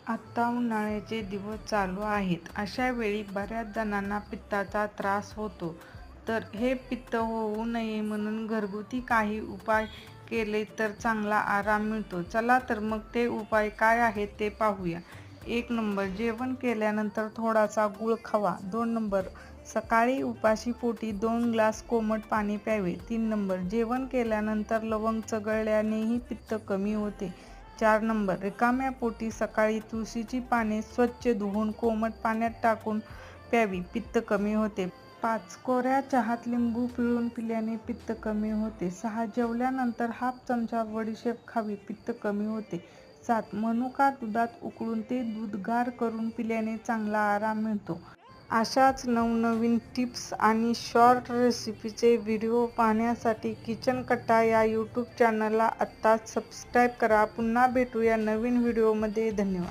आता उन्हाळ्याचे दिवस चालू आहेत. अशा वेळी बऱ्याच जणांना पित्ताचा त्रास होतो. तर हे पित्त होऊ नये म्हणून घरगुती काही उपाय केले तर चांगला आराम मिळतो. चला तर मग ते उपाय काय आहेत ते पाहूया. 1 नंबर, जेवण केल्यानंतर थोडासा गूळ खावा. 2 नंबर, सकाळी उपाशी पोटी 2 ग्लास कोमट पाणी प्यावे. 3 नंबर, जेवण केल्यानंतर लवंग चघळल्यानेही पित्त कमी होते. 4 नंबर, रिकाम्या पोटी सकाळी तुळशीची पाने स्वच्छ धुवून कोमट पाण्यात टाकून प्यावी, पित्त कमी होते. 5 कोऱ्या चहात लिंबू पिळून पिल्याने पित्त कमी होते. 6 जेवल्यानंतर हाफ चमचा बडीशेप खावी, पित्त कमी होते. 7 मनुका दुधात उकळून ते दूध गार करून पिल्याने चांगला आराम मिळतो. अशाच नवनवीन टिप्स आणि शॉर्ट रेसिपीचे व्हिडिओ पाहण्यासाठी किचन कट्टा या यूट्यूब चॅनलला आत्ताच सबस्क्राईब करा. पुन्हा भेटूया नवीन व्हिडिओमध्ये. धन्यवाद.